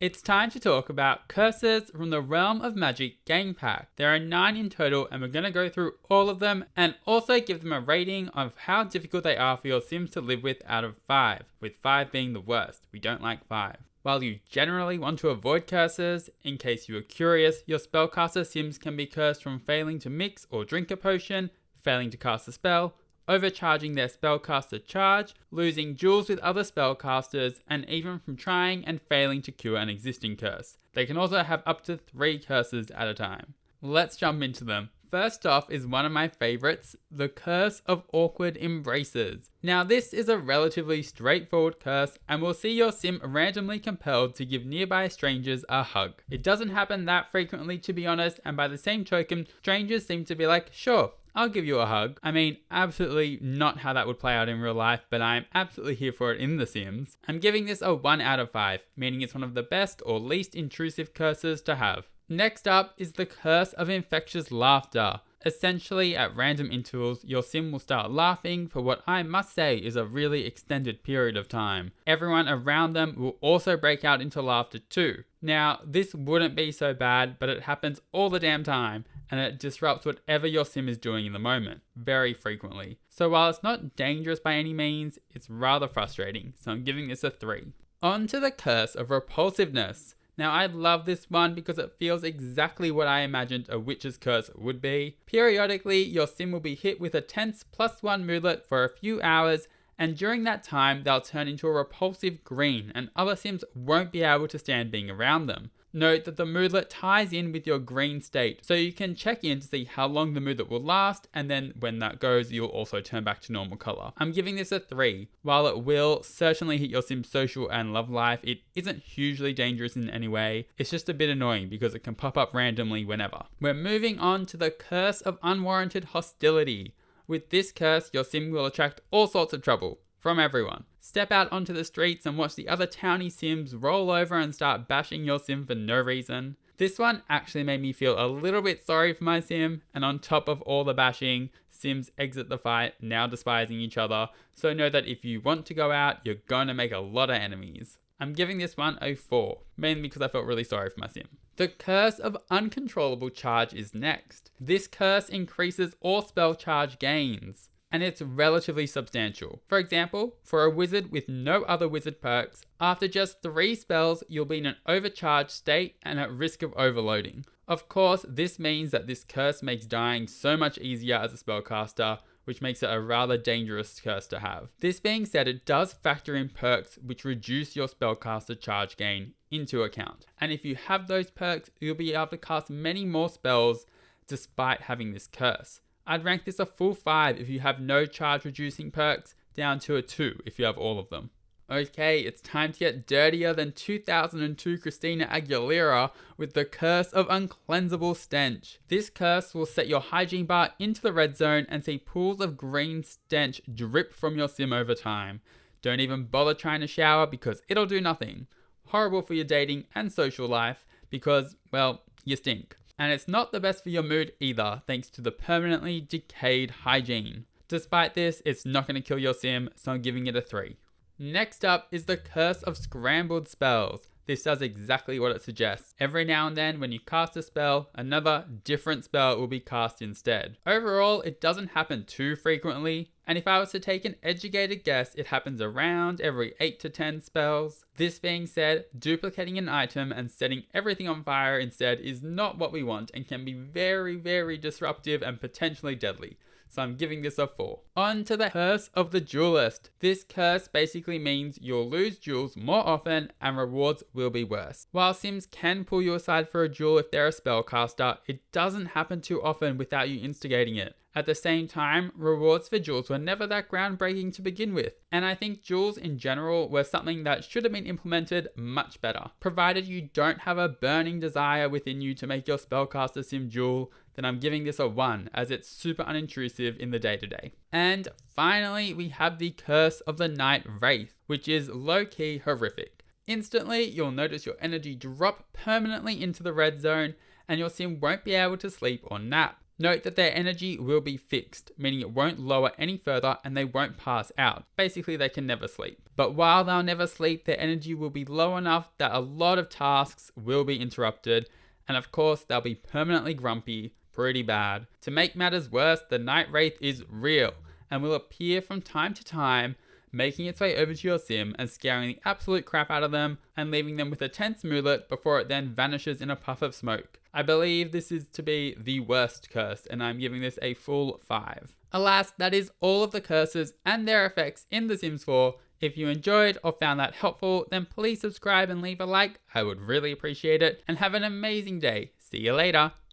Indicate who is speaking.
Speaker 1: It's time to talk about curses from the Realm of Magic game pack. There are 9 in total and we're going to go through all of them and also give them a rating of how difficult they are for your sims to live with out of 5, with 5 being the worst. We don't like 5. While you generally want to avoid curses, in case you are curious, your spellcaster sims can be cursed from failing to mix or drink a potion, failing to cast a spell, overcharging their spellcaster charge, losing duels with other spellcasters, and even from trying and failing to cure an existing curse. They can also have up to 3 curses at a time. Let's jump into them. First off is one of my favorites, the Curse of Awkward Embraces. Now this is a relatively straightforward curse and will see your sim randomly compelled to give nearby strangers a hug. It doesn't happen that frequently, to be honest, and by the same token, strangers seem to be like, sure, I'll give you a hug. I mean, absolutely not how that would play out in real life, but I'm absolutely here for it in The Sims. I'm giving this a 1 out of 5, meaning it's one of the best or least intrusive curses to have. Next up is the Curse of Infectious Laughter. Essentially, at random intervals, your sim will start laughing for what I must say is a really extended period of time. Everyone around them will also break out into laughter too. Now, this wouldn't be so bad, but it happens all the damn time, and it disrupts whatever your sim is doing in the moment, very frequently. So while it's not dangerous by any means, it's rather frustrating, so I'm giving this a 3. On to the Curse of Repulsiveness. Now I love this one because it feels exactly what I imagined a witch's curse would be. Periodically, your sim will be hit with a tense +1 moodlet for a few hours, and during that time they'll turn into a repulsive green and other sims won't be able to stand being around them. Note that the moodlet ties in with your green state, so you can check in to see how long the moodlet will last, and then when that goes, you'll also turn back to normal color. I'm giving this a 3. While it will certainly hit your sim's social and love life, it isn't hugely dangerous in any way. It's just a bit annoying because it can pop up randomly whenever. We're moving on to the Curse of Unwarranted Hostility. With this curse, your sim will attract all sorts of trouble from everyone. Step out onto the streets and watch the other townie sims roll over and start bashing your sim for no reason. This one actually made me feel a little bit sorry for my sim, and on top of all the bashing, sims exit the fight now despising each other, so know that if you want to go out, you're going to make a lot of enemies. I'm giving this one a 4, mainly because I felt really sorry for my sim. The Curse of Uncontrollable Charge is next. This curse increases all spell charge gains, and it's relatively substantial. For example, for a wizard with no other wizard perks, after just 3 spells, you'll be in an overcharged state and at risk of overloading. Of course, this means that this curse makes dying so much easier as a spellcaster, which makes it a rather dangerous curse to have. This being said, it does factor in perks which reduce your spellcaster charge gain into account. And if you have those perks, you'll be able to cast many more spells despite having this curse. I'd rank this a full 5 if you have no charge reducing perks, down to a 2 if you have all of them. Okay, it's time to get dirtier than 2002 Christina Aguilera with the Curse of Uncleansable Stench. This curse will set your hygiene bar into the red zone and see pools of green stench drip from your sim over time. Don't even bother trying to shower because it'll do nothing. Horrible for your dating and social life because, well, you stink. And it's not the best for your mood either, thanks to the permanently decayed hygiene. Despite this, it's not going to kill your sim, so I'm giving it a 3. Next up is the Curse of Scrambled Spells. This does exactly what it suggests. Every now and then, when you cast a spell, another different spell will be cast instead. Overall, it doesn't happen too frequently, and if I was to take an educated guess, it happens around every 8 to 10 spells. This being said, duplicating an item and setting everything on fire instead is not what we want and can be very, very disruptive and potentially deadly. So I'm giving this a 4. On to the Curse of the Duelist. This curse basically means you'll lose duels more often and rewards will be worse. While sims can pull you aside for a duel if they're a spellcaster, it doesn't happen too often without you instigating it. At the same time, rewards for duels were never that groundbreaking to begin with, and I think duels in general were something that should have been implemented much better. Provided you don't have a burning desire within you to make your spellcaster sim duel, then I'm giving this a 1, as it's super unintrusive in the day-to-day. And finally, we have the Curse of the Night Wraith, which is low-key horrific. Instantly, you'll notice your energy drop permanently into the red zone, and your sim won't be able to sleep or nap. Note that their energy will be fixed, meaning it won't lower any further and they won't pass out. Basically, they can never sleep. But while they'll never sleep, their energy will be low enough that a lot of tasks will be interrupted, and of course, they'll be permanently grumpy, pretty bad. To make matters worse, the Night Wraith is real and will appear from time to time, making its way over to your sim and scaring the absolute crap out of them and leaving them with a tense moodlet before it then vanishes in a puff of smoke. I believe this is to be the worst curse, and I'm giving this a full 5. Alas, that is all of the curses and their effects in The Sims 4. If you enjoyed or found that helpful, then please subscribe and leave a like. I would really appreciate it, and have an amazing day. See you later.